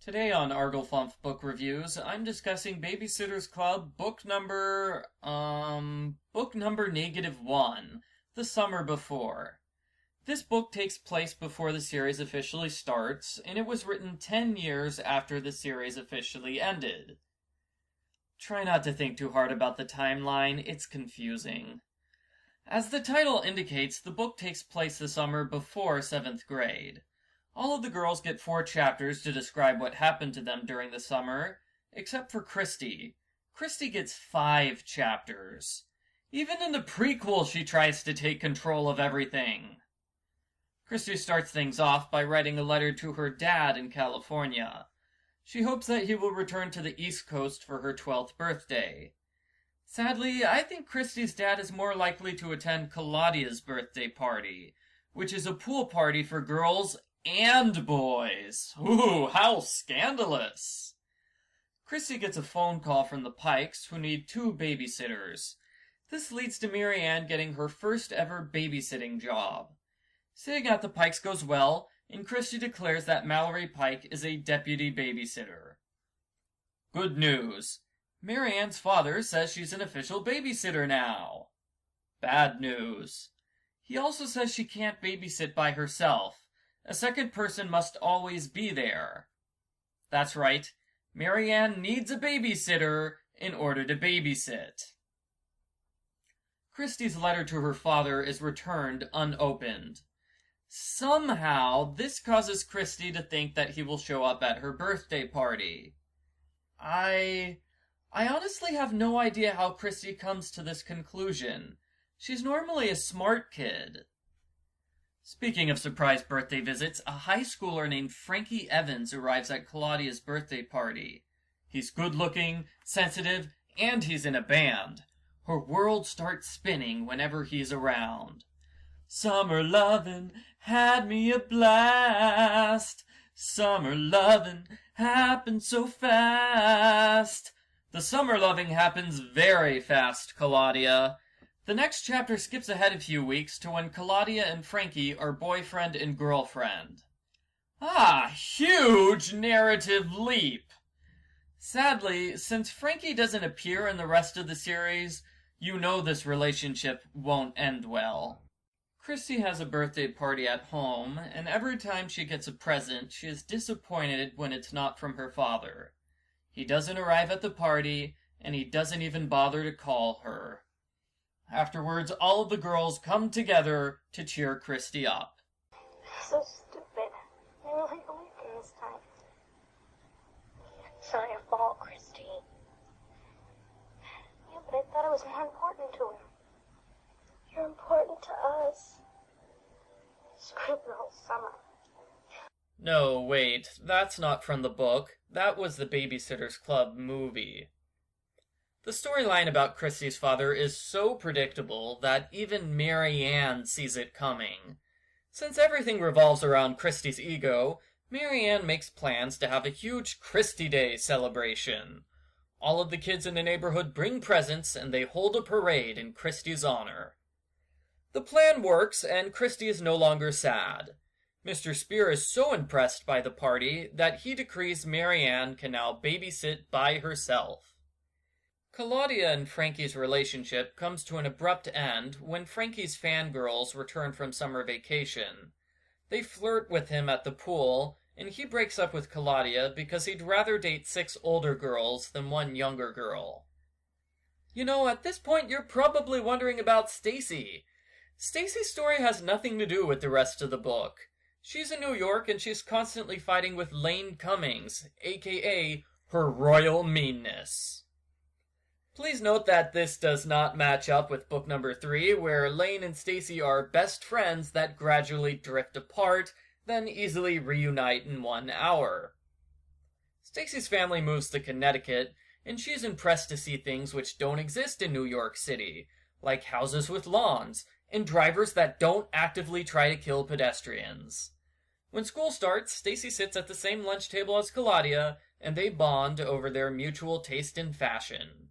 Today on Argleflumph Book Reviews, I'm discussing Babysitter's Club, book number -1, The Summer Before. This book takes place before the series officially starts, and it was written 10 years after the series officially ended. Try not to think too hard about the timeline, it's confusing. As the title indicates, the book takes place the summer before 7th grade. All of the girls get 4 chapters to describe what happened to them during the summer, except for Kristy. Kristy gets 5 chapters. Even in the prequel, she tries to take control of everything. Kristy starts things off by writing a letter to her dad in California. She hopes that he will return to the East Coast for her 12th birthday. Sadly, I think Kristy's dad is more likely to attend Claudia's birthday party, which is a pool party for girls and boys. Ooh, how scandalous! Kristy gets a phone call from the Pikes, who need 2 babysitters. This leads to Mary Ann getting her first ever babysitting job. Sitting at the Pikes goes well, and Kristy declares that Mallory Pike is a deputy babysitter. Good news. Mary Ann's father says she's an official babysitter now. Bad news. He also says she can't babysit by herself. A second person must always be there. That's right. Mary Ann needs a babysitter in order to babysit. Kristy's letter to her father is returned unopened. Somehow, this causes Kristy to think that he will show up at her birthday party. I honestly have no idea how Kristy comes to this conclusion. She's normally a smart kid. Speaking of surprise birthday visits, a high schooler named Frankie Evans arrives at Claudia's birthday party. He's good-looking, sensitive, and he's in a band. Her world starts spinning whenever he's around. Summer lovin' had me a blast. Summer lovin' happened so fast. The summer loving happens very fast, Claudia. The next chapter skips ahead a few weeks to when Claudia and Frankie are boyfriend and girlfriend. Huge narrative leap! Sadly, since Frankie doesn't appear in the rest of the series, you know this relationship won't end well. Kristy has a birthday party at home, and every time she gets a present, she is disappointed when it's not from her father. He doesn't arrive at the party, and he doesn't even bother to call her. Afterwards, all of the girls come together to cheer Kristy up. So stupid. I really believed in this time. It's not your fault, Kristy. Yeah, but I thought it was more important to him. You're important to us. Screw the whole summer. No, wait, that's not from the book. That was the Babysitter's Club movie. The storyline about Kristy's father is so predictable that even Mary Ann sees it coming. Since everything revolves around Kristy's ego, Mary Ann makes plans to have a huge Kristy Day celebration. All of the kids in the neighborhood bring presents and they hold a parade in Kristy's honor. The plan works and Kristy is no longer sad. Mr. Spear is so impressed by the party that he decrees Mary Ann can now babysit by herself. Claudia and Frankie's relationship comes to an abrupt end when Frankie's fangirls return from summer vacation. They flirt with him at the pool, and he breaks up with Claudia because he'd rather date 6 older girls than 1 younger girl. You know, at this point you're probably wondering about Stacey. Stacey's story has nothing to do with the rest of the book. She's in New York and she's constantly fighting with Lane Cummings, aka her royal meanness. Please note that this does not match up with book number 3, where Lane and Stacey are best friends that gradually drift apart, then easily reunite in 1 hour. Stacey's family moves to Connecticut, and she's impressed to see things which don't exist in New York City, like houses with lawns, and drivers that don't actively try to kill pedestrians. When school starts, Stacey sits at the same lunch table as Claudia, and they bond over their mutual taste in fashion.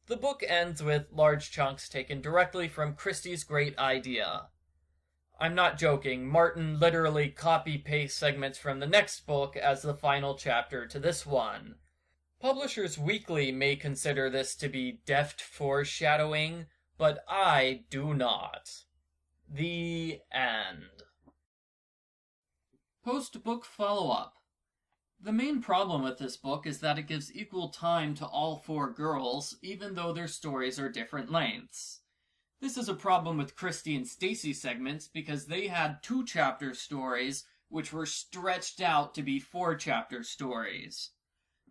The book ends with large chunks taken directly from Kristy's great idea. I'm not joking. Martin literally copy-pastes segments from the next book as the final chapter to this one. Publishers Weekly may consider this to be deft foreshadowing, but I do not. The end. Post-book follow-up. The main problem with this book is that it gives equal time to all four girls, even though their stories are different lengths. This is a problem with Kristy and Stacey segments because they had 2-chapter stories which were stretched out to be 4-chapter stories.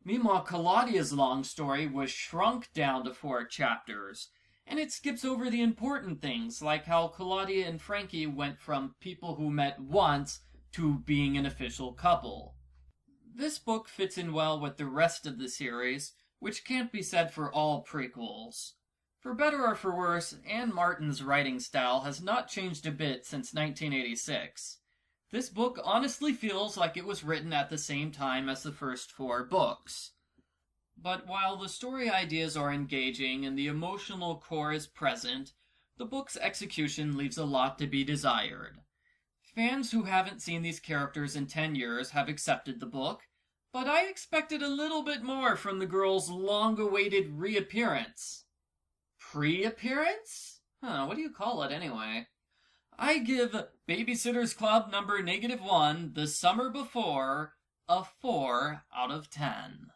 Meanwhile, Claudia's long story was shrunk down to 4 chapters, and it skips over the important things like how Claudia and Frankie went from people who met once to being an official couple. This book fits in well with the rest of the series, which can't be said for all prequels. For better or for worse, Anne Martin's writing style has not changed a bit since 1986. This book honestly feels like it was written at the same time as the first 4 books. But while the story ideas are engaging and the emotional core is present, the book's execution leaves a lot to be desired. Fans who haven't seen these characters in 10 years have accepted the book, but I expected a little bit more from the girls' long-awaited reappearance. Pre-appearance? What do you call it anyway? I give Babysitter's Club number -1, The Summer Before, a 4 out of 10.